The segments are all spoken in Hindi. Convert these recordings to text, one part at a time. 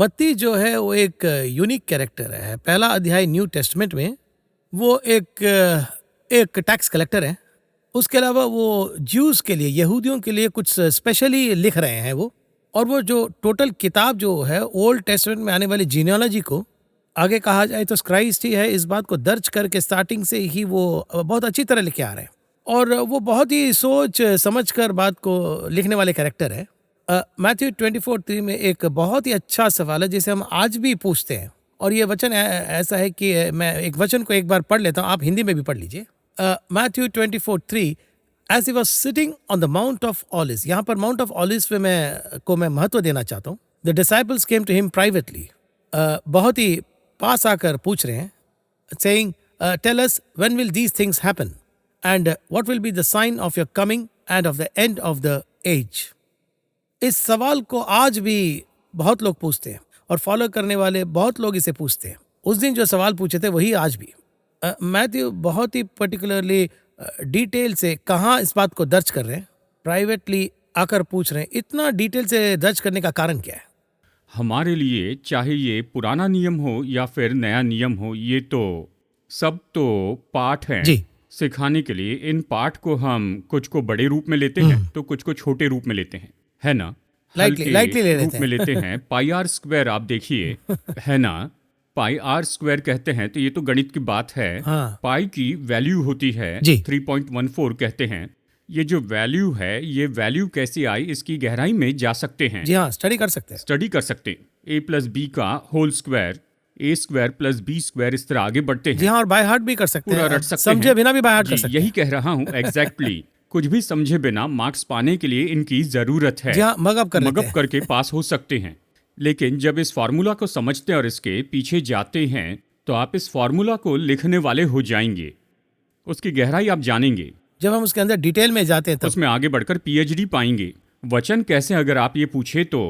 मत्ती जो है वो एक यूनिक कैरेक्टर है। पहला अध्याय न्यू टेस्टमेंट में वो एक टैक्स कलेक्टर है। उसके अलावा वो ज्यूज के लिए, यहूदियों के लिए कुछ स्पेशली लिख रहे हैं वो। और वो जो टोटल किताब जो है ओल्ड टेस्टमेंट में आने वाली जीनियोलॉजी को, आगे कहा जाए तो क्राइस्ट ही है, इस बात को दर्ज करके स्टार्टिंग से ही वो बहुत अच्छी तरह लिखे आ रहे हैं। और वो बहुत ही सोच समझ कर बात को लिखने वाले कैरेक्टर है। मैथ्यू 24:3 में एक बहुत ही अच्छा सवाल है जिसे हम आज भी पूछते हैं। और ये वचन ऐसा है कि मैं एक वचन को एक बार पढ़ लेता हूँ, आप हिंदी में भी पढ़ लीजिए। Matthew 24:3, as he was sitting on the Mount of Olives. यहाँ पर माउंट ऑफ ऑलिव्स पे मैं महत्व देना चाहता हूँ। The disciples came to him privately, बहुत ही पास आकर पूछ रहे हैं, saying tell us when will these things happen and what will be the sign of your coming and of the end of the age. इस सवाल को आज भी बहुत लोग पूछते हैं और फॉलो करने वाले बहुत लोग इसे पूछते हैं। उस दिन जो सवाल पूछे थे वही आज भी। मैथ्यू बहुत ही पर्टिकुलरली डिटेल से कहाँ इस बात को दर्ज कर रहे हैं, प्राइवेटली आकर पूछ रहे हैं। इतना डिटेल से दर्ज करने का कारण क्या है? हमारे लिए चाहे ये पुराना नियम हो या फिर नया नियम हो, ये तो सब तो पाठ हैं जी। सिखाने के लिए। इन पाठ को हम कुछ को बड़े रूप में लेते हैं तो कुछ को छोटे रूप में लेते हैं, है ना? लाइटली ले रूप लेते में हैं। लेते हैं। पाई आर स्क्वायर आप देखिए, है ना? पाई आर स्क्वायर कहते हैं तो ये तो गणित की बात है। हाँ। पाई की वैल्यू होती है जी। 3.14 कहते हैं। ये जो वैल्यू है, ये वैल्यू कैसे आई, इसकी गहराई में जा सकते हैं, जी हाँ, स्टडी कर सकते हैं। स्टडी कर सकते हैं। a प्लस बी का होल स्क्वायर, ए स्क्वायर प्लस बी स्क्वायर, इस तरह आगे बढ़ते जी हैं। हाँ, और बाय हार्ट भी कर सकते पूरा हैं, रट सकते हैं, समझे बिना भी बाय हार्ट कर जी, सकते यही हैं। कह रहा हूँ एग्जैक्टली। कुछ भी समझे बिना मार्क्स पाने के लिए इनकी जरूरत है। जी हाँ, मगअप कर लेते मगअप हैं। करके पास हो सकते हैं। लेकिन जब इस फार्मूला को समझते हैं और इसके पीछे जाते हैं तो आप इस फार्मूला को लिखने वाले हो जाएंगे। उसकी गहराई आप जानेंगे। जब हम उसके अंदर डिटेल में जाते हैं तब उसमें आगे बढ़कर पीएचडी पाएंगे। वचन कैसे, अगर आप ये पूछे तो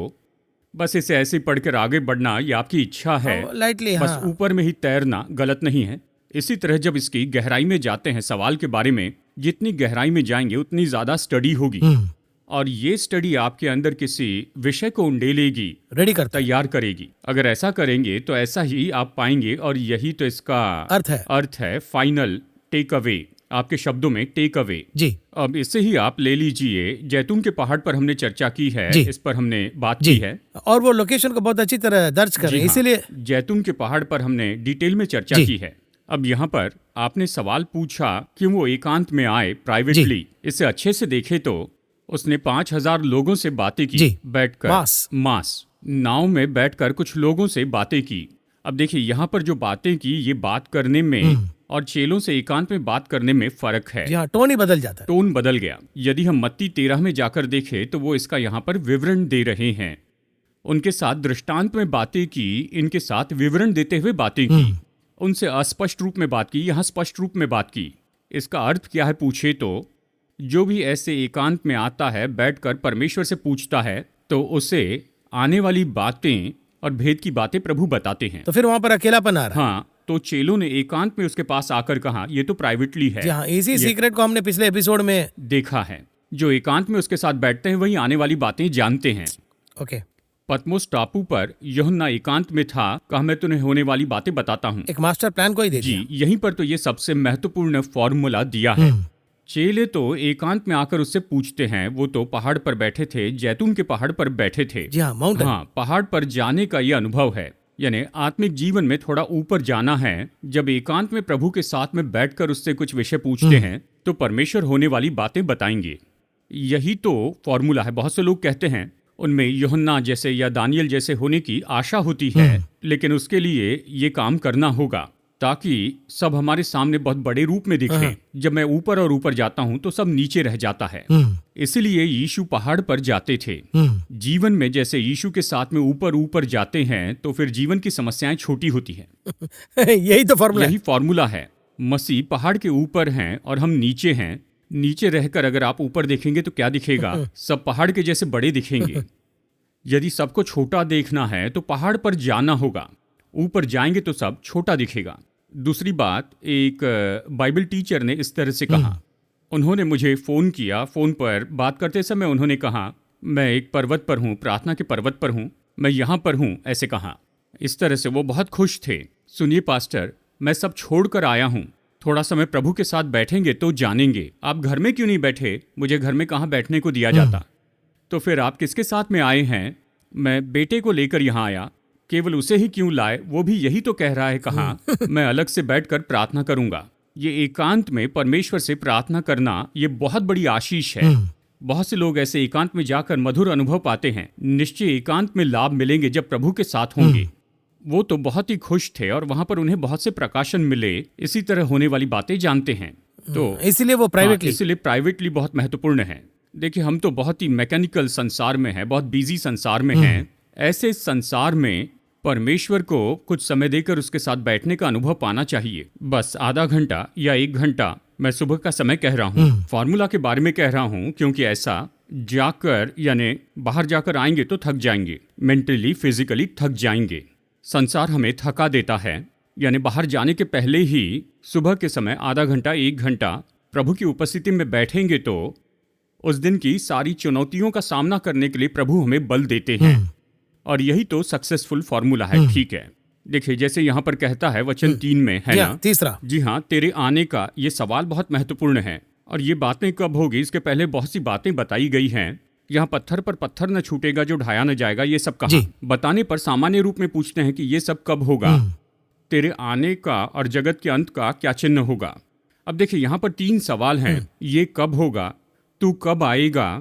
बस इसे ऐसे पढ़कर आगे बढ़ना ये आपकी इच्छा है। लाइटली, बस हाँ। ऊपर में ही तैरना गलत नहीं है। इसी तरह जब इसकी गहराई में जाते हैं सवाल के बारे में, जितनी गहराई में जाएंगे उतनी ज्यादा स्टडी होगी। और ये स्टडी आपके अंदर किसी विषय को उंडेलेगी, रेडी करता है। तैयार करेगी। अगर ऐसा करेंगे तो ऐसा ही आप पाएंगे। और यही तो इसका अर्थ है फाइनल टेक अवे, आपके शब्दों में टेक अवे। जी। अब इससे ही आप ले लीजिए, जैतून के पहाड़ पर हमने चर्चा की है, जी। इस पर हमने बात जी की है। और वो लोकेशन को बहुत अच्छी तरह दर्ज कर जी रहे हैं, हाँ, इसीलिए जैतून के पहाड़ पर हमने डिटेल में चर्चा जी। की है। अब यहाँ पर आपने सवाल पूछा कि वो एकांत में आए प्राइवेटली। इसे अच्छे से देखे तो उसने 5000 लोगों से बातें की, जी। बैठकर मास नाव में बैठकर कुछ लोगों से बातें की। अब देखिए यहाँ पर जो बातें की, ये बात करने में और चेलों से एकांत में बात करने में फर्क है। जी हाँ, टोन ही बदल जाता है। टोन बदल गया। यदि हम मत्ती 13 में जाकर देखें तो वो इसका यहाँ पर विवरण दे रहे हैं। उनके साथ दृष्टांत में बातें की, इनके साथ विवरण देते हुए बातें की। उनसे अस्पष्ट रूप में बात की, यहाँ स्पष्ट रूप में बात की। इसका अर्थ क्या है पूछे तो, जो भी ऐसे एकांत में आता है, बैठकर परमेश्वर से पूछता है, तो उसे आने वाली बातें और भेद की बातें प्रभु बताते हैं। तो फिर वहां पर अकेलापन आ रहा है। हाँ, तो चेलों ने एकांत में उसके पास आकर कहा, ये तो प्राइवेटली है। जी हाँ, इसी सीक्रेट को हमने पिछले एपिसोड में देखा है। जो एकांत में उसके साथ बैठते हैं वही आने वाली बातें जानते हैं। ओके। पतमोस टापू पर यूहन्ना एकांत में था, कहा मैं तुम्हें होने वाली बातें बताता हूँ। एक मास्टर प्लान को ही दे दिया। जी, यहीं पर तो ये सबसे महत्वपूर्ण फॉर्मूला दिया है। चेले तो एकांत में आकर उससे पूछते हैं। वो तो पहाड़ पर बैठे थे, जैतून के पहाड़ पर बैठे थे। जी हाँ, माउंटेन। हाँ, पहाड़ पर जाने का ये अनुभव है, यानी आत्मिक जीवन में थोड़ा ऊपर जाना है। जब एकांत में प्रभु के साथ में बैठकर उससे कुछ विषय पूछते हैं तो परमेश्वर होने वाली बातें बताएंगे। यही तो फॉर्मूला है। बहुत से लोग कहते हैं उनमें यूहन्ना जैसे या दानियल जैसे होने की आशा होती है, लेकिन उसके लिए ये काम करना होगा ताकि सब हमारे सामने बहुत बड़े रूप में दिखे। जब मैं ऊपर और ऊपर जाता हूँ तो सब नीचे रह जाता है। इसीलिए यीशु पहाड़ पर जाते थे। जीवन में जैसे यीशु के साथ में ऊपर ऊपर जाते हैं तो फिर जीवन की समस्याएं छोटी होती हैं। यही तो फॉर्मूला है। यही फॉर्मूला है। मसीह पहाड़ के ऊपर हैं और हम नीचे हैं। नीचे रहकर अगर आप ऊपर देखेंगे तो क्या दिखेगा? सब पहाड़ के जैसे बड़े दिखेंगे। यदि सबको छोटा देखना है तो पहाड़ पर जाना होगा। ऊपर जाएंगे तो सब छोटा दिखेगा। दूसरी बात, एक बाइबल टीचर ने इस तरह से कहा। उन्होंने मुझे फ़ोन किया। फ़ोन पर बात करते समय उन्होंने कहा, मैं एक पर्वत पर हूँ, प्रार्थना के पर्वत पर हूँ। मैं यहाँ पर हूँ, ऐसे कहा। इस तरह से वो बहुत खुश थे। सुनिए पास्टर, मैं सब छोड़कर आया हूँ, थोड़ा समय प्रभु के साथ बैठेंगे तो जानेंगे। आप घर में क्यों नहीं बैठे? मुझे घर में कहाँ बैठने को दिया जाता। तो फिर आप किसके साथ में आए हैं? मैं बेटे को लेकर यहाँ आया। केवल उसे ही क्यों लाए? वो भी यही तो कह रहा है। कहा मैं अलग से बैठकर प्रार्थना करूंगा। ये एकांत में परमेश्वर से प्रार्थना करना ये बहुत बड़ी आशीष है। बहुत से लोग ऐसे एकांत में जाकर मधुर अनुभव पाते हैं। निश्चय एकांत में लाभ मिलेंगे जब प्रभु के साथ होंगे। वो तो बहुत ही खुश थे और वहां पर उन्हें बहुत से प्रकाशन मिले। इसी तरह होने वाली बातें जानते हैं, तो इसीलिए वो प्राइवेटली बहुत महत्वपूर्ण है। देखिए, हम तो बहुत ही मैकेनिकल संसार में हैं, बहुत बिजी संसार में हैं। ऐसे संसार में परमेश्वर को कुछ समय देकर उसके साथ बैठने का अनुभव पाना चाहिए। बस आधा घंटा या 1 घंटा, मैं सुबह का समय कह रहा हूँ, फॉर्मूला के बारे में कह रहा हूँ, क्योंकि ऐसा जाकर यानी बाहर जाकर आएंगे तो थक जाएंगे, मेंटली फिजिकली थक जाएंगे। संसार हमें थका देता है, यानी बाहर जाने के पहले ही सुबह के समय आधा घंटा 1 घंटा प्रभु की उपस्थिति में बैठेंगे तो उस दिन की सारी चुनौतियों का सामना करने के लिए प्रभु हमें बल देते हैं। और यही तो सक्सेसफुल फॉर्मूला है। ठीक है, देखिए जैसे यहाँ पर कहता है वचन 3 में, है ना, तीसरा। जी हाँ, तेरे आने का ये सवाल बहुत महत्वपूर्ण है। और ये बातें कब होगी, इसके पहले बहुत सी बातें बताई गई हैं। यहाँ पत्थर पर पत्थर न छूटेगा जो ढाया न जाएगा, ये सब कहा। बताने पर सामान्य रूप में पूछते हैं कि ये सब कब होगा, तेरे आने का और जगत के अंत का क्या चिन्ह होगा। अब देखिए यहाँ पर 3 सवाल हैं। ये कब होगा, तू कब आएगा,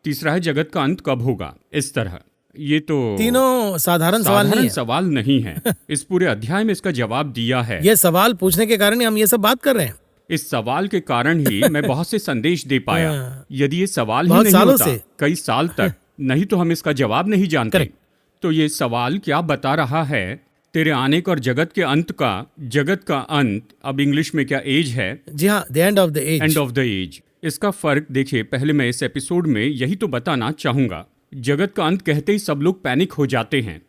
तीसरा है जगत का अंत कब होगा। इस तरह ये तो तीनों साधारण सवाल नहीं है। इस पूरे अध्याय में इसका जवाब दिया है। ये सवाल पूछने के कारण ही हम ये सब बात कर रहे हैं। इस सवाल के कारण ही मैं बहुत से संदेश दे पाया। यदि ये सवाल ही नहीं होता कई साल तक, नहीं तो हम इसका जवाब नहीं जानते। तो ये सवाल क्या बता रहा है, तेरे आने का और जगत के अंत का। जगत का अंत अब इंग्लिश में क्या एज है? जी हाँ, the end of the age. End of the age. इसका फर्क देखिए, पहले मैं इस एपिसोड में यही तो बताना चाहूंगा। जगत का अंत कहते ही सब लोग पैनिक हो जाते हैं,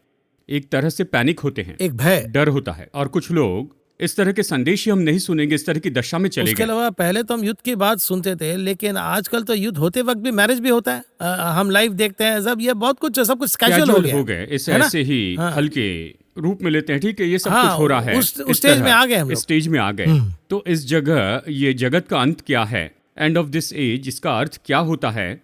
एक तरह से पैनिक होते हैं, एक भय, डर होता है। और कुछ लोग इस तरह के संदेश ही हम नहीं सुनेंगे, इस तरह की दशा में चले गए। उसके अलावा पहले तो हम युद्ध की बात सुनते थे, लेकिन आजकल तो युद्ध होते वक्त भी मैरिज भी होता है। हम लाइव देखते हैं, सब ये बहुत कुछ, सब कुछ कैजुअल हो गए। इसे ऐसे ही हल्के रूप में लेते हैं। ठीक है, ये सब कुछ हो रहा है, उस स्टेज में आ गए हम लोग। स्टेज में आ गए। तो इस जगह ये जगत का अंत क्या है, एंड ऑफ दिस एज, इसका अर्थ क्या होता है,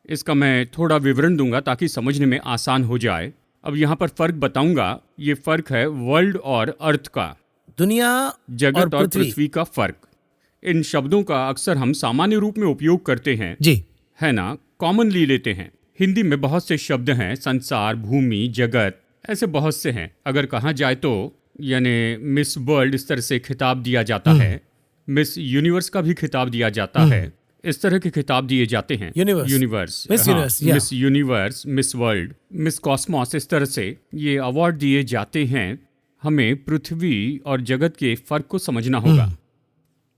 इसका मैं थोड़ा विवरण दूंगा ताकि समझने में आसान हो जाए। अब यहाँ पर फर्क बताऊंगा। ये फर्क है वर्ल्ड और अर्थ का, दुनिया, जगत और पृथ्वी का फर्क। इन शब्दों का अक्सर हम सामान्य रूप में उपयोग करते हैं, जी है ना, कॉमनली लेते हैं। हिंदी में बहुत से शब्द हैं, संसार, भूमि, जगत, ऐसे बहुत से हैं। अगर कहा जाए तो यानी मिस वर्ल्ड इस तरह से खिताब दिया जाता है, मिस यूनिवर्स का भी खिताब दिया जाता है, इस तरह के खिताब दिए जाते हैं। Universe, miss universe, miss world, miss Cosmos, इस तरह से ये अवार्ड दिए जाते हैं। हमें पृथ्वी और जगत के फर्क को समझना होगा।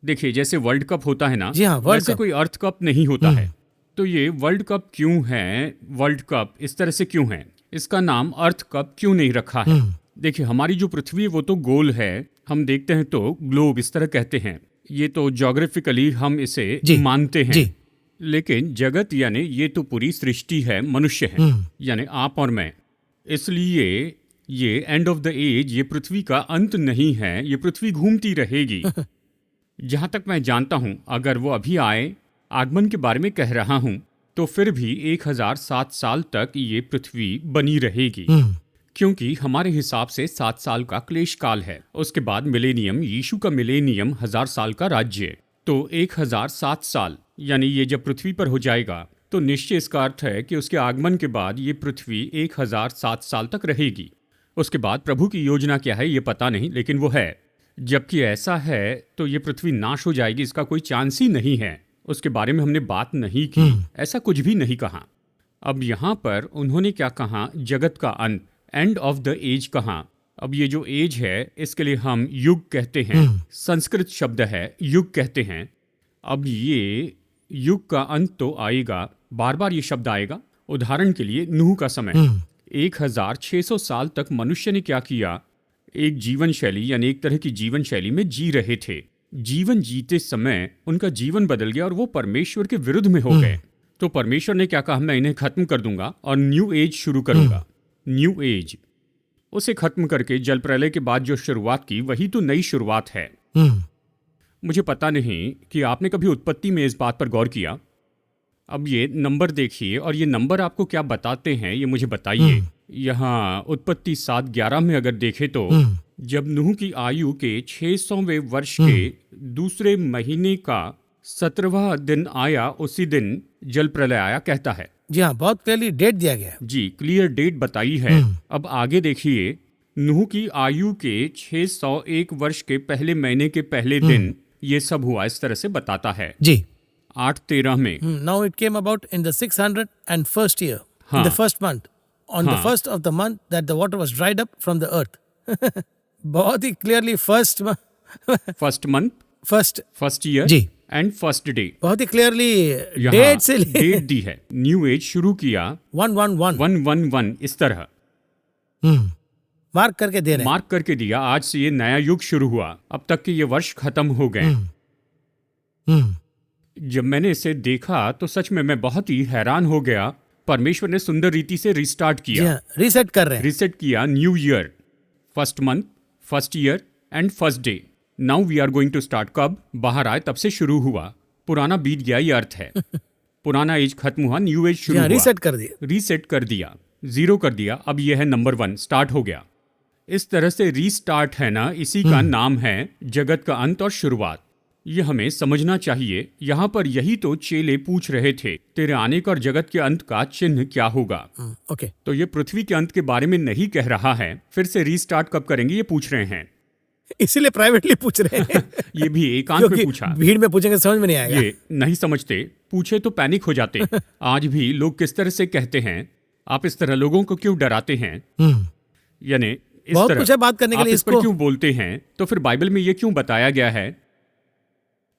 देखिए जैसे वर्ल्ड कप होता है ना, वैसे कोई अर्थ कप नहीं होता है। तो ये वर्ल्ड कप क्यों है, वर्ल्ड कप इस तरह से क्यों है, इसका नाम अर्थ कप क्यों नहीं रखा है? देखिए हमारी जो पृथ्वी है वो तो गोल है, हम देखते हैं तो ग्लोब इस तरह कहते हैं। ये तो ज्योग्राफिकली हम इसे मानते हैं। लेकिन जगत यानी ये तो पूरी सृष्टि है, मनुष्य है, यानी आप और मैं। इसलिए ये एंड ऑफ द एज, ये पृथ्वी का अंत नहीं है, ये पृथ्वी घूमती रहेगी। जहां तक मैं जानता हूं, अगर वो अभी आए, आगमन के बारे में कह रहा हूं, तो फिर भी 1007 साल तक ये पृथ्वी बनी रहेगी, क्योंकि हमारे हिसाब से 7 साल का क्लेश काल है। उसके बाद मिलेनियम, यीशु का मिलेनियम 1000 साल का राज्य। तो 1007 साल यानी ये जब पृथ्वी पर हो जाएगा, तो निश्चय इसका अर्थ है कि उसके आगमन के बाद ये पृथ्वी 1007 साल तक रहेगी। उसके बाद प्रभु की योजना क्या है ये पता नहीं, लेकिन वो है। जबकि ऐसा है तो ये पृथ्वी नाश हो जाएगी, इसका कोई चांस ही नहीं है। उसके बारे में हमने बात नहीं की, ऐसा कुछ भी नहीं कहा। अब यहाँ पर उन्होंने क्या कहा, जगत का अंत, एंड ऑफ द एज कहा। अब ये जो एज है इसके लिए हम युग कहते हैं, संस्कृत शब्द है युग कहते हैं। अब ये युग का अंत तो आएगा, बार बार ये शब्द आएगा। उदाहरण के लिए नूह का समय, 1600 साल तक मनुष्य ने क्या किया, एक जीवन शैली यानी एक तरह की जीवन शैली में जी रहे थे। जीवन जीते समय उनका जीवन बदल गया और वो परमेश्वर के विरुद्ध में हो गए। तो परमेश्वर ने क्या कहा, मैं इन्हें खत्म कर दूंगा और न्यू एज शुरू करूंगा। न्यू एज, उसे खत्म करके जल प्रलय के बाद जो शुरुआत की वही तो नई शुरुआत है। मुझे पता नहीं कि आपने कभी उत्पत्ति में इस बात पर गौर किया। अब ये नंबर देखिए और ये नंबर आपको क्या बताते हैं ये मुझे बताइए। यहाँ उत्पत्ति 7:11 में अगर देखें तो जब नूह की आयु के 600वें वर्ष के दूसरे महीने का 17वां दिन आया उसी दिन जल प्रलय आया कहता है। जी हाँ, बहुत क्लियरली डेट दिया गया है। जी, क्लियर डेट बताई है। अब आगे देखिए, नूह की आयु के 601 वर्ष के पहले महीने के पहले दिन ये सब हुआ, इस तरह से बताता है। जी 8:13 में now it came about in the 601st year, हाँ। In the first month, on the हाँ। First of the month that the water was dried up from the earth. बहुत ही clearly first first month, first first year जी। एंड फर्स्ट डे, बहुत ही क्लियरली यहाँ डेट से डेट दी है। न्यू एज शुरू किया 111 111 इस तरह मार्क करके दे रहे हैं। मार्क करके दिया। आज से ये नया युग शुरू हुआ, अब तक के ये वर्ष खत्म हो गए। जब मैंने इसे देखा तो सच में मैं बहुत ही हैरान हो गया। परमेश्वर ने सुंदर रीति से रिस्टार्ट जी किया, हाँ, रीसेट कर रहे हैं। रिसेट किया। New year, first month, first year and first day. Now we are going to start. कब बाहर आए तब से शुरू हुआ, पुराना बीत गया, ये अर्थ है। पुराना एज खत्म हुआ, न्यू एज जी शुरू हाँ, हुआ। रीसेट कर दिया। रीसेट कर दिया, 0 कर दिया। अब ये है नंबर 1, स्टार्ट हो गया। इस तरह से रीस्टार्ट है ना, इसी का नाम है जगत का अंत और शुरुआत। ये हमें समझना चाहिए। यहाँ पर यही तो चेले पूछ रहे थे, तेरे आने का और जगत के अंत का चिन्ह क्या होगा। ओके, तो ये पृथ्वी के अंत के बारे में नहीं कह रहा है। फिर से रीस्टार्ट कब करेंगे ये पूछ रहे हैं। इसीलिए प्राइवेटली पूछ रहे हैं। ये भी एकांत में क्योंकि पूछा। भीड़ में पूछेंगे समझ में नहीं आएगा। ये नहीं समझते, पूछे तो पैनिक हो जाते। आज भी लोग किस तरह से कहते हैं, आप इस तरह लोगों को क्यों डराते हैं, यानी इस बहुत तरह कुछ है बात करने के आप लिए इस पर इसको। क्यों बोलते हैं। तो फिर बाइबल में ये क्यों बताया गया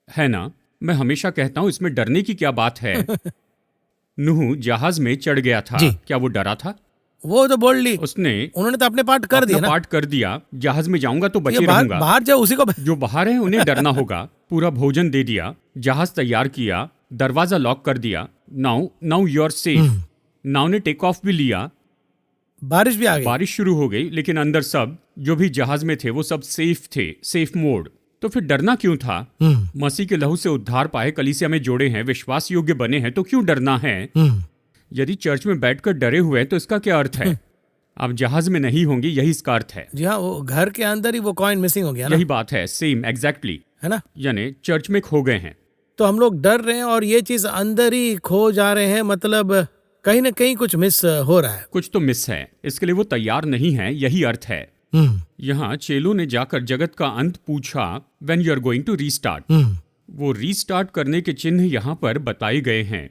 है ना। मैं हमेशा कहता हूं इसमें डरने की क्या बात है। नूह जहाज में चढ़ गया था, जी। क्या वो डरा था? वो तो बोल्डली उन्होंने तो अपने पार्ट कर दिया अपना ना। पार्ट कर दिया। जहाज में जाऊंगा तो ये बचे बाहर रहूंगा। बाहर जाओ उसी को। जो बाहर है उन्हें डरना होगा। पूरा भोजन दे दिया, जहाज तैयार किया, दरवाजा लॉक कर दिया। Now you are safe. Now ने टेक ऑफ भी लिया, बारिश भी आ गई। बारिश शुरू हो गई, लेकिन अंदर सब जो भी जहाज में थे वो सब सेफ थे, सेफ मोड। तो फिर डरना क्यों था? मसीह के लहू से उद्धार पाए, कलीसिया में जोड़े हैं, विश्वास योग्य बने हैं, तो क्यों डरना है? यदि चर्च में बैठकर डरे हुए हैं तो इसका क्या अर्थ है? आप जहाज में नहीं होंगे, यही इसका अर्थ है। जी हाँ, वो घर के अंदर ही वो कॉइन मिसिंग हो गया ना, यही बात है, सेम एग्जैक्टली, है ना। यानी चर्च में खो गए हैं। तो हम लोग डर रहे हैं और ये चीज अंदर ही खो जा रहे हैं, मतलब कहीं ना कहीं कुछ मिस हो रहा है। कुछ तो मिस है, इसके लिए वो तैयार नहीं है, यही अर्थ है। यहाँ चेलों ने जाकर जगत का अंत पूछा, when you are going to restart. वो रीस्टार्ट करने के चिन्ह यहाँ पर बताए गए हैं।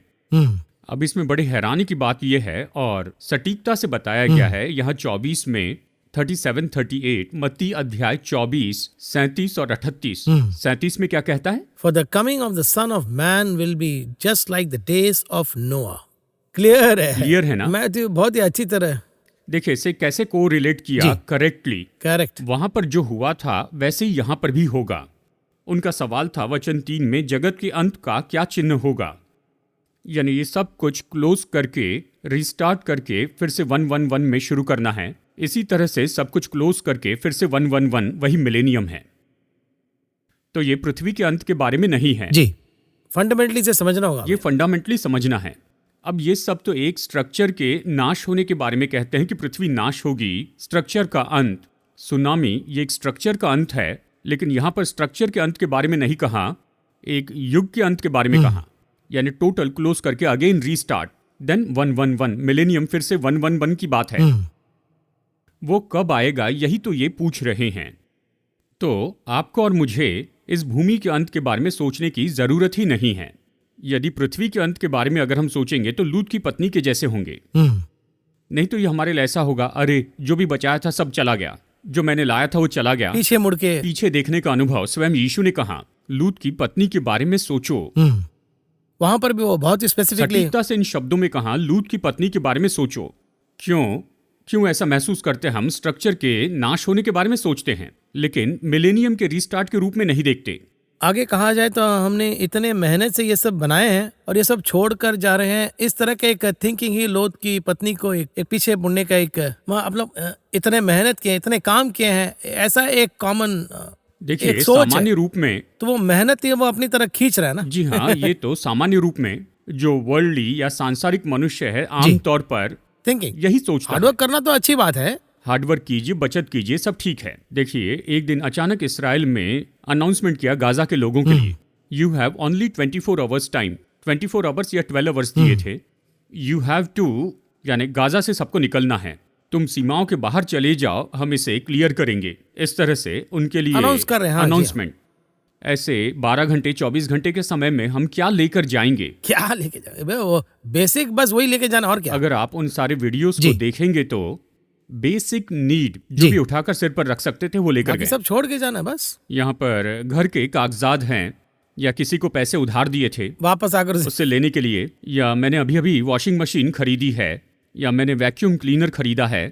अब इसमें बड़े हैरानी की बात यह है और सटीकता से बताया गया है। यहाँ 24 में 37, 38, मत्ती अध्याय 24, 37 और 38। 37 में क्या कहता है? For the coming of the son of man will be just like the days of नोआ। क्लियर है, क्लियर है ना? मैं तो बहुत ही अच्छी तरह देखिए इसे कैसे को रिलेट किया करेक्टली। करेक्ट। वहां पर जो हुआ था वैसे ही यहाँ पर भी होगा। उनका सवाल था वचन 3 में, जगत के अंत का क्या चिन्ह होगा। यानी ये सब कुछ क्लोज करके रिस्टार्ट करके फिर से 111 में शुरू करना है। इसी तरह से सब कुछ क्लोज करके फिर से 111 वही मिलेनियम है। तो ये पृथ्वी के अंत के बारे में नहीं है जी, फंडामेंटली से समझना होगा। ये फंडामेंटली समझना है। अब ये सब तो एक स्ट्रक्चर के नाश होने के बारे में कहते हैं कि पृथ्वी नाश होगी, स्ट्रक्चर का अंत। सुनामी ये एक स्ट्रक्चर का अंत है, लेकिन यहाँ पर स्ट्रक्चर के अंत के बारे में नहीं कहा, एक युग के अंत के बारे में कहा। यानी टोटल क्लोज करके अगेन रीस्टार्ट, देन 111 मिलेनियम, फिर से 111 की बात है। वो कब आएगा यही तो ये पूछ रहे हैं। तो आपको और मुझे इस भूमि के अंत के बारे में सोचने की जरूरत ही नहीं है। यदि पृथ्वी के अंत के बारे में अगर हम सोचेंगे तो लूत की पत्नी के जैसे होंगे। नहीं तो ये हमारे लिए ऐसा होगा, अरे जो भी बचाया था सब चला गया, जो मैंने लाया था वो चला गया। पीछे मुड़ के पीछे देखने का अनुभव। स्वयं यीशु ने कहा लूत की पत्नी के बारे में सोचो। वहां पर भी वो बहुत स्पेसिफिकली सटीकता से इन शब्दों में कहा लूत की पत्नी के बारे में सोचो। क्यों ऐसा महसूस करते हैं? हम स्ट्रक्चर के नाश होने के बारे में सोचते हैं, लेकिन मिलेनियम के रीस्टार्ट के रूप में नहीं देखते। आगे कहा जाए तो हमने इतने मेहनत से ये सब बनाए हैं और ये सब छोड़कर जा रहे हैं। इस तरह के एक थिंकिंग ही लोथ की पत्नी को एक पीछे मुड़ने का एक आप लोग इतने मेहनत किए, इतने काम किए हैं, ऐसा एक कॉमन देखिए, एक सोच है। सामान्य रूप में तो वो मेहनत ही वो अपनी तरह खींच रहा है ना। जी हाँ, ये तो सामान्य रूप में जो वर्ल्डली या सांसारिक मनुष्य है आमतौर पर थिंकिंग यही सोचता है। हार्डवर्क करना तो अच्छी बात है, हार्डवर्क कीजिए, बचत कीजिए, सब ठीक है। देखिए, एक दिन अचानक इसराइल में अनाउंसमेंट किया गाजा के लोगों के लिए, you have only 24 hours time, 24 hours या 12 आवर्स दिए थे। यू हैव टू, यानी गाजा से सबको निकलना है, तुम सीमाओं के बाहर चले जाओ, हम इसे क्लियर करेंगे। इस तरह से उनके लिए अनाउंस कर रहे हैं। हाँ जी, अनाउंसमेंट। ऐसे 12 घंटे 24 घंटे के समय में हम क्या लेकर जाएंगे? क्या लेके जाए बे, वो बेसिक बस वही लेके जाना और क्या। अगर आप उन सारे वीडियोस जी। को देखेंगे तो बेसिक नीड जो जी। भी उठाकर सिर पर रख सकते थे वो लेकर बाकी गए। सब छोड़ के जाना बस, यहाँ पर घर के कागजात हैं, या किसी को पैसे उधार दिए थे वापस आकर उससे लेने के लिए, या मैंने अभी अभी वॉशिंग मशीन खरीदी है, या मैंने वैक्यूम क्लीनर खरीदा है,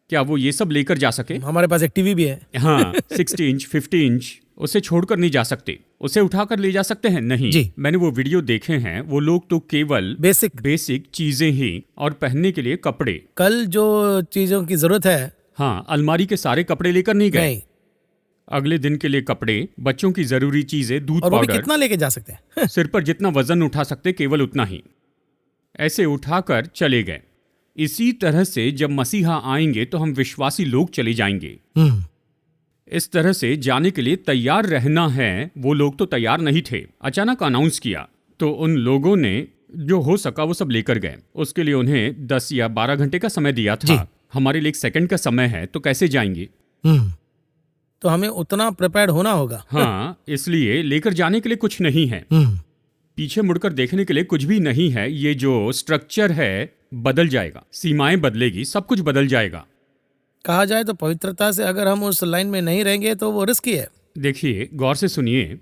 क्या वो ये सब लेकर जा सके? हमारे पास एक टीवी भी है। हाँ, 60 इंच 50 इंच उसे छोड़कर नहीं जा सकते। उसे उठाकर ले जा सकते हैं? नहीं जी। मैंने वो वीडियो देखे हैं, वो लोग तो केवल बेसिक चीजें ही, और पहनने के लिए कपड़े, कल जो चीजों की जरूरत है, हाँ, अलमारी के सारे कपड़े लेकर नहीं गए। नहीं, अगले दिन के लिए कपड़े, बच्चों की जरूरी चीजें, दूध और वो भी पाउडर, कितना लेके जा सकते हैं। सिर पर जितना वजन उठा सकते केवल उतना ही, ऐसे उठाकर चले गए। इसी तरह से जब मसीहा आएंगे तो हम विश्वासी लोग चले जाएंगे। इस तरह से जाने के लिए तैयार रहना है। वो लोग तो तैयार नहीं थे, अचानक अनाउंस किया तो उन लोगों ने जो हो सका वो सब लेकर गए। उसके लिए उन्हें 10 या 12 घंटे का समय दिया जी। था। हमारे लिए 1 सेकंड का समय है, तो कैसे जाएंगे? तो हमें उतना प्रिपेयर्ड होना होगा। हाँ, इसलिए लेकर जाने के लिए कुछ नहीं है, पीछे मुड़कर देखने के लिए कुछ भी नहीं है। ये जो स्ट्रक्चर है बदल जाएगा, सीमाएं बदलेगी, सब कुछ बदल जाएगा। कहा जाए तो पवित्रता से अगर हम उस लाइन में नहीं रहेंगे तो वो रिस्की है। देखिए, गौर से सुनिए।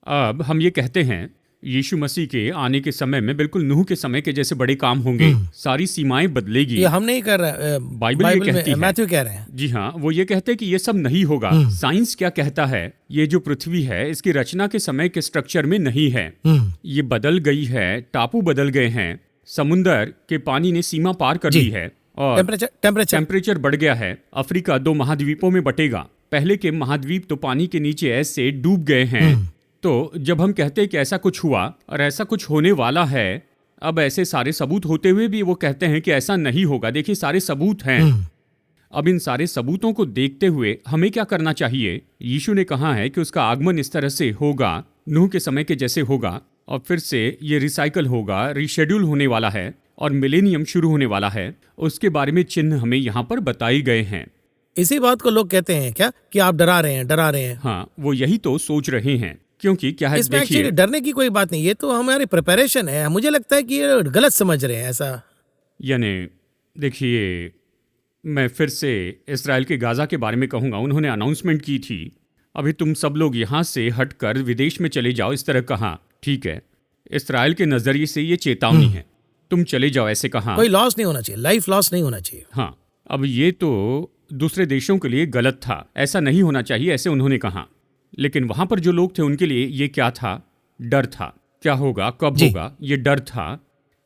अब हम ये कहते हैं यीशु मसीह के आने के समय में बिल्कुल नूह के समय के जैसे बड़े काम होंगे, सारी सीमाएं बदलेगी। ये हम नहीं कर रहे, बाइबल ये कहती है। मैथ्यू कह रहे हैं। जी हाँ, वो ये कहते हैं कि ये सब नहीं होगा। साइंस क्या कहता है? ये जो पृथ्वी है इसकी रचना के समय के स्ट्रक्चर में नहीं है, ये बदल गई है, टापू बदल गए हैं, समुंदर के पानी ने सीमा पार कर ली है, और टेम्परेचर बढ़ गया है। अफ्रीका 2 महाद्वीपों में बटेगा। पहले के महाद्वीप तो पानी के नीचे ऐसे डूब गए हैं। तो जब हम कहते हैं कि ऐसा कुछ हुआ और ऐसा कुछ होने वाला है, अब ऐसे सारे सबूत होते हुए भी वो कहते हैं कि ऐसा नहीं होगा। देखिए, सारे सबूत हैं। अब इन सारे सबूतों को देखते हुए हमें क्या करना चाहिए? यीशु ने कहा है कि उसका आगमन इस तरह से होगा, नूह के समय के जैसे होगा, और फिर से ये रिसाइकल होगा, रिशेड्यूल होने वाला है, और मिलेनियम शुरू होने वाला है। उसके बारे में चिन्ह हमें यहाँ पर बताए गए हैं। इसी बात को लोग कहते हैं क्या कि आप डरा रहे हैं। हाँ, वो यही तो सोच रहे हैं, क्योंकि क्या है, इसमें देखिए, एक्चुअली डरने की कोई बात नहीं, ये तो हमारी प्रिपरेशन है। मुझे लगता है कि ये गलत समझ रहे हैं ऐसा। यानी देखिए, मैं फिर से इसराइल के गाजा के बारे में कहूँगा। उन्होंने अनाउंसमेंट की थी, अभी तुम सब लोग यहाँ से हटकर विदेश में चले जाओ, इस तरह कहा। ठीक है, इसराइल के नजरिए से ये चेतावनी है, तुम चले जाओ, ऐसे कहा। कोई लॉस नहीं होना चाहिए, लाइफ लॉस नहीं होना चाहिए। हाँ, अब ये तो दूसरे देशों के लिए गलत था, ऐसा नहीं होना चाहिए, ऐसे उन्होंने कहा। लेकिन वहां पर जो लोग थे उनके लिए ये क्या था? डर था। क्या होगा, कब होगा, ये डर था।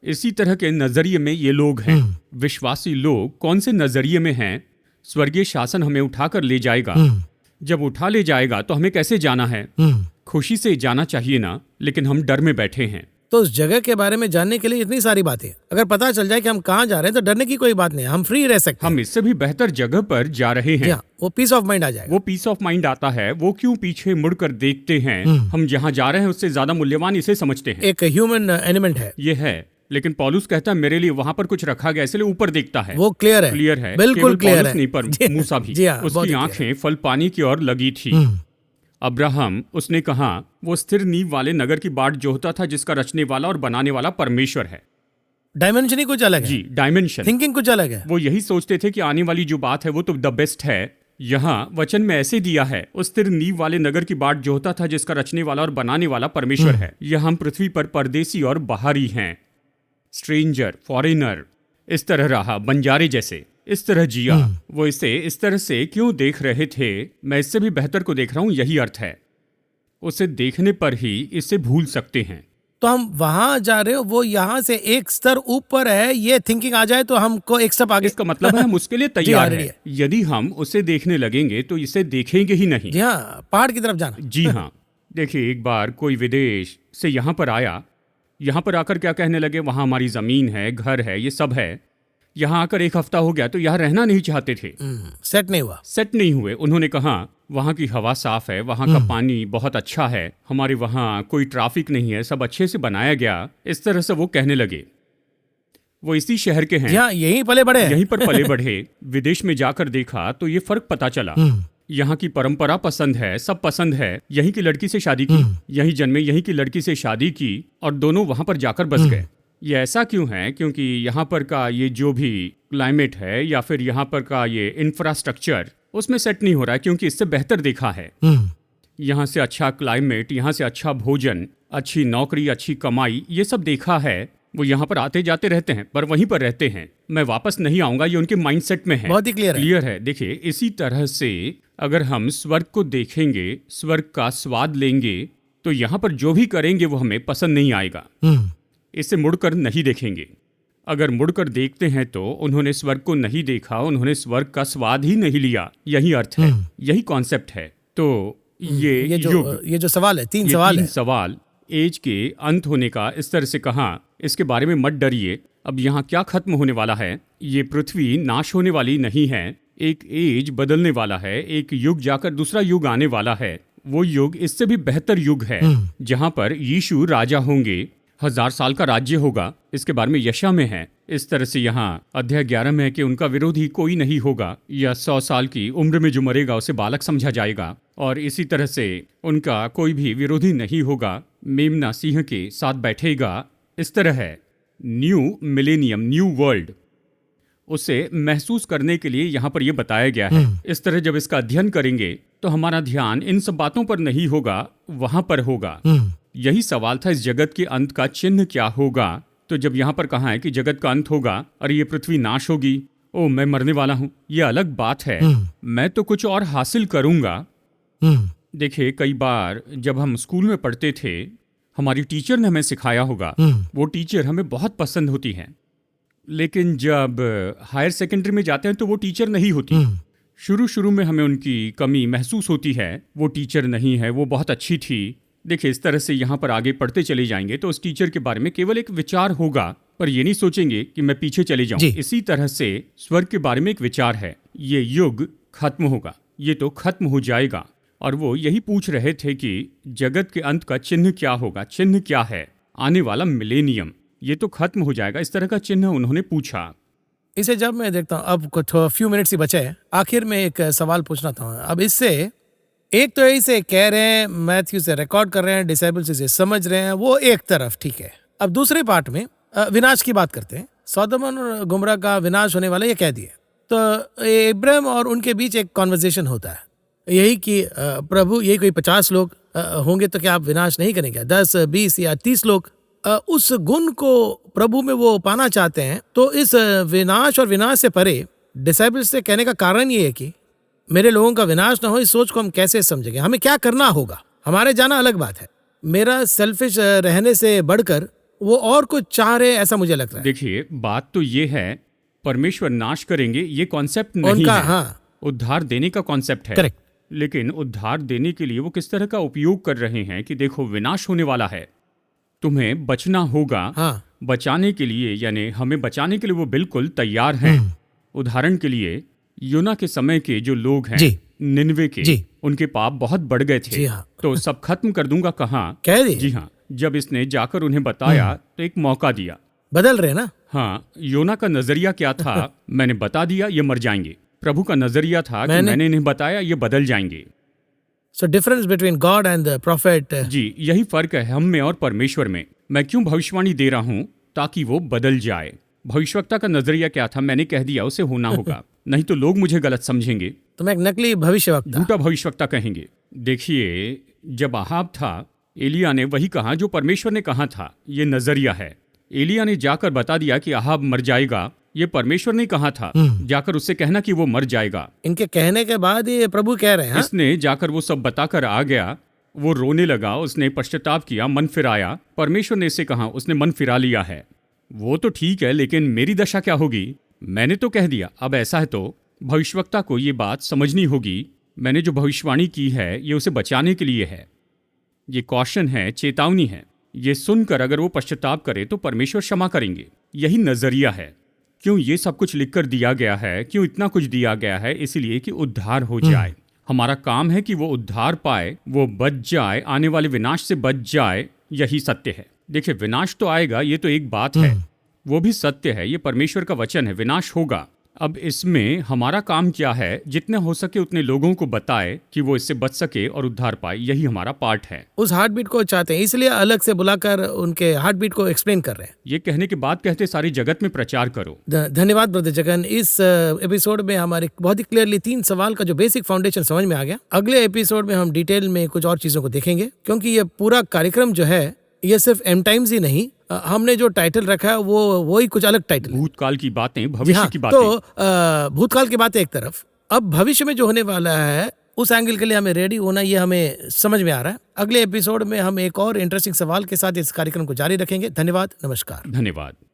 इसी तरह के नजरिए में ये लोग हैं। विश्वासी लोग कौन से नजरिए में हैं? स्वर्गीय शासन हमें उठाकर ले जाएगा। जब उठा ले जाएगा तो हमें कैसे जाना है? खुशी से जाना चाहिए ना, लेकिन हम डर में बैठे हैं। तो उस जगह के बारे में जानने के लिए इतनी सारी बातें, अगर पता चल जाए कि हम कहाँ जा रहे हैं तो डरने की कोई बात नहीं, हम फ्री रह सकते हैं। हम इससे भी बेहतर जगह पर जा रहे हैं। वो पीस ऑफ माइंड आ जाएगा। वो पीस ऑफ माइंड आता है। वो क्यों पीछे मुड़कर देखते हैं? हम जहाँ जा रहे हैं उससे ज्यादा मूल्यवान इसे समझते हैं। एक ह्यूमन एलिमेंट है ये है। लेकिन पौलुस कहता है मेरे लिए वहां पर कुछ रखा गया, इसलिए ऊपर देखता है। वो क्लियर है, बिल्कुल क्लियर है। नहीं, पर मूसा भी, उसकी आंखें फल पानी की ओर लगी थी। अब्राहम, उसने कहा, वो स्थिर नींव वाले नगर की बाट जोहता था जिसका रचने वाला और बनाने वाला परमेश्वर है। डायमेंशन ही कुछ अलग है। जी, डायमेंशन, थिंकिंग कुछ अलग है। वो यही सोचते थे कि आने वाली जो बात है वो तो द बेस्ट है। यहाँ वचन में ऐसे दिया है, उस स्थिर नींव वाले नगर की बाट जोहता था जिसका रचने वाला और बनाने वाला परमेश्वर है। यह हम पृथ्वी पर परदेसी और बाहरी हैं, स्ट्रेंजर, फॉरेनर। इस तरह रहा, बंजारे जैसे, इस तरह जिया। वो इसे इस तरह से क्यों देख रहे थे? मैं इससे भी बेहतर को देख रहा हूं, यही अर्थ है। उसे देखने पर ही इसे भूल सकते हैं। तो हम वहां जा रहे हो, वो यहाँ से एक स्तर ऊपर है, ये थिंकिंग आ जाए तो हमको एक स्टेप आगे। इसका मतलब है हम उसके लिए जी तैयार हाँ, हैं। यदि हम उसे देखने लगेंगे तो इसे देखेंगे ही नहीं। जी हाँ, पहाड़ की तरफ जाना। जी हाँ। देखिए, एक बार कोई विदेश से यहाँ पर आया। यहाँ पर आकर क्या कहने लगे, वहाँ हमारी ज़मीन है, घर है, ये सब है। यहाँ आकर एक हफ्ता हो गया तो यहाँ रहना नहीं चाहते थे। सेट नहीं हुआ। सेट नहीं हुए। उन्होंने कहा वहाँ की हवा साफ है, वहाँ का पानी बहुत अच्छा है, हमारे वहाँ कोई ट्रैफिक नहीं है, सब अच्छे से बनाया गया। इस तरह से वो कहने लगे। वो इसी शहर के हैं, जी हाँ, यहीं पले बड़े हैं। यहीं पर पले बढ़े। विदेश में जाकर देखा तो ये फर्क पता चला। यहाँ की परंपरा पसंद है, सब पसंद है। यहीं की लड़की से शादी की, यहीं जन्मे, यहीं की लड़की से शादी की और दोनों वहां पर जाकर बस गए। ये ऐसा क्यों है? क्योंकि यहाँ पर का ये जो भी क्लाइमेट है या फिर यहाँ पर का ये इंफ्रास्ट्रक्चर उसमें सेट नहीं हो रहा है, क्योंकि इससे बेहतर देखा है। यहाँ से अच्छा क्लाइमेट, यहाँ से अच्छा भोजन, अच्छी नौकरी, अच्छी कमाई, ये सब देखा है। वो यहाँ पर आते जाते रहते हैं, पर वहीं पर रहते हैं। मैं वापस नहीं आऊंगा, ये उनके माइंडसेट में है। बहुत ही क्लियर है। देखिए, इसी तरह से अगर हम स्वर्ग को देखेंगे, स्वर्ग का स्वाद लेंगे, तो यहाँ पर जो भी करेंगे वो हमें पसंद नहीं आएगा। इसे मुड़कर नहीं देखेंगे। अगर मुड़कर देखते हैं तो उन्होंने स्वर्ग को नहीं देखा, उन्होंने स्वर्ग का स्वाद ही नहीं लिया। यही अर्थ है, यही कॉन्सेप्ट है। तो ये जो सवाल है, तीन सवाल एज के अंत होने का इस तरह से कहा, इसके बारे में मत डरिए। अब यहाँ क्या खत्म होने वाला है? ये पृथ्वी नाश होने वाली नहीं है। एक एज बदलने वाला है, एक युग जाकर दूसरा युग आने वाला है। वो युग इससे भी बेहतर युग है, जहाँ पर यीशु राजा होंगे, 1000 साल का राज्य होगा। इसके बारे में यशा में है। इस तरह से यहाँ अध्याय 11 में है कि उनका विरोधी कोई नहीं होगा, या 100 साल की उम्र में जो मरेगा उसे बालक समझा जाएगा। और इसी तरह से उनका कोई भी विरोधी नहीं होगा, मेमना सिंह के साथ बैठेगा। इस तरह है। न्यू मिलेनियम, न्यू वर्ल्ड, उसे महसूस करने के लिए यहाँ पर यह बताया गया है। इस तरह जब इसका अध्ययन करेंगे तो हमारा ध्यान इन सब बातों पर नहीं होगा, वहां पर होगा। यही सवाल था, इस जगत के अंत का चिन्ह क्या होगा? तो जब यहाँ पर कहा है कि जगत का अंत होगा और ये पृथ्वी नाश होगी, ओ मैं मरने वाला हूँ, ये अलग बात है। मैं तो कुछ और हासिल करूंगा। देखिए, कई बार जब हम स्कूल में पढ़ते थे, हमारी टीचर ने हमें सिखाया होगा, वो टीचर हमें बहुत पसंद होती है। लेकिन जब हायर सेकेंडरी में जाते हैं तो वो टीचर नहीं होती। शुरू में हमें उनकी कमी महसूस होती है, वो टीचर नहीं है, वो बहुत अच्छी थी। देखिए, इस तरह से यहाँ पर आगे पढ़ते चले जाएंगे तो उस टीचर के बारे में केवल एक विचार होगा, पर ये नहीं सोचेंगे कि मैं पीछे चले जाऊं। इसी तरह से स्वर्ग के बारे में एक विचार है, ये युग खत्म होगा, ये तो खत्म हो जाएगा। और वो यही पूछ रहे थे कि जगत के अंत का चिन्ह क्या होगा, चिन्ह क्या है? आने वाला मिलेनियम, ये तो खत्म हो जाएगा, इस तरह का चिन्ह उन्होंने पूछा। इसे जब मैं देखता हूँ, अब कुछ फ्यू मिनट्स ही बचे हैं, आखिर में एक सवाल पूछना था। अब इससे एक तो इसे कह रहे हैं, मैथ्यू से रिकॉर्ड कर रहे हैं, डिसेबल्स इसे समझ रहे हैं, वो एक तरफ ठीक है। अब दूसरे पार्ट में विनाश की बात करते हैं। सौदम और गुमरा का विनाश होने वाला ये कह दिए, तो इब्राहिम और उनके बीच एक कॉन्वर्जेशन होता है, यही कि प्रभु, यही कोई 50 लोग होंगे तो क्या आप विनाश नहीं करेंगे? 10, 20 या 30 लोग उस गुण को प्रभु में वो पाना चाहते हैं। तो इस विनाश और विनाश से परे डिसाइपल्स से कहने का कारण ये है कि मेरे लोगों का विनाश ना हो। इस सोच को हम कैसे समझेंगे? हमें क्या करना होगा? हमारे जाना अलग बात है, मेरा सेल्फिश रहने से बढ़कर वो और कुछ चाह रहे, ऐसा मुझे लगता है। देखिए, बात तो ये है, परमेश्वर नाश करेंगे ये कॉन्सेप्ट नहीं उनका, है। हाँ, उद्धार देने का कॉन्सेप्ट है। करेक्ट। लेकिन उद्धार देने के लिए वो किस तरह का उपयोग कर रहे हैं कि देखो, विनाश होने वाला है, तुम्हें बचना होगा। हाँ। बचाने के लिए, यानी हमें बचाने के लिए वो बिल्कुल तैयार हैं। उदाहरण के लिए, योना के समय के जो लोग हैं, निनवे के, उनके पाप बहुत बढ़ गए थे। हाँ। तो सब खत्म कर दूंगा कहाँ? कह दिए। जी हाँ, जब इसने जाकर उन्हें बताया तो एक मौका दिया। बदल रहे ना? हाँ, योना का नजरिया क्या था? मैंने बता दिया ये मर जाएंगे। प्रभु का नजरिया था कि मैंने इन्हें बताया ये बदल जाएंगे। So difference between God and the prophet. जी, यही फर्क है हम में और परमेश्वर में। मैं क्यों भविष्यवाणी दे रहा हूँ? ताकि वो बदल जाए। भविष्यवक्ता का नजरिया क्या था? मैंने कह दिया, उसे होना होगा, नहीं तो लोग मुझे गलत समझेंगे। तो मैं एक नकली भविष्यवक्ता, झूठा भविष्यवक्ता कहेंगे। देखिए, जब आहाब था, एलिया ने वही कहा जो परमेश्वर ने कहा था। ये नजरिया है। एलिया ने जाकर बता दिया कि आहाब मर जाएगा, ये परमेश्वर ने कहा था। जाकर उससे कहना कि वो मर जाएगा। इनके कहने के बाद ये प्रभु कह रहे हैं। इसने जाकर वो सब बताकर आ गया। वो रोने लगा, उसने पश्चाताप किया, मन फिराया। परमेश्वर ने इससे कहा, उसने मन फिरा लिया है। वो तो ठीक है, लेकिन मेरी दशा क्या होगी? मैंने तो कह दिया। अब ऐसा है तो भविष्यवक्ता को ये बात समझनी होगी। मैंने जो भविष्यवाणी की है ये उसे बचाने के लिए है। ये कॉशन है, चेतावनी है। ये सुनकर अगर वो पश्चाताप करे तो परमेश्वर क्षमा करेंगे। यही नजरिया है। क्यों ये सब कुछ लिखकर दिया गया है, क्यों इतना कुछ दिया गया है? इसीलिए कि उद्धार हो जाए। हमारा काम है कि वो उद्धार पाए, वो बच जाए, आने वाले विनाश से बच जाए। यही सत्य है। देखिए, विनाश तो आएगा, ये तो एक बात है, वो भी सत्य है। ये परमेश्वर का वचन है, विनाश होगा। अब इसमें हमारा काम क्या है? जितने हो सके उतने लोगों को बताए कि वो इससे बच सके और उद्धार पाए। यही हमारा पार्ट है। उस हार्ट बीट को चाहते हैं, इसलिए अलग से बुलाकर उनके हार्ट बीट को एक्सप्लेन कर रहे हैं। ये कहने के बाद कहते सारी जगत में प्रचार करो। धन्यवाद ब्रदर जगन। इस एपिसोड में हमारे बहुत ही क्लियरली 3 सवाल का जो बेसिक फाउंडेशन समझ में आ गया। अगले एपिसोड में हम डिटेल में कुछ और चीजों को देखेंगे, क्योंकि ये पूरा कार्यक्रम जो है ये सिर्फ एम टाइम्स ही नहीं, हमने जो टाइटल रखा है वो ही कुछ अलग टाइटल है। भूतकाल की बातें, भविष्य की बातें। तो भूतकाल की बातें एक तरफ, अब भविष्य में जो होने वाला है उस एंगल के लिए हमें रेडी होना, ये हमें समझ में आ रहा है। अगले एपिसोड में हम एक और इंटरेस्टिंग सवाल के साथ इस कार्यक्रम को जारी रखेंगे। धन्यवाद, नमस्कार। धन्यवाद।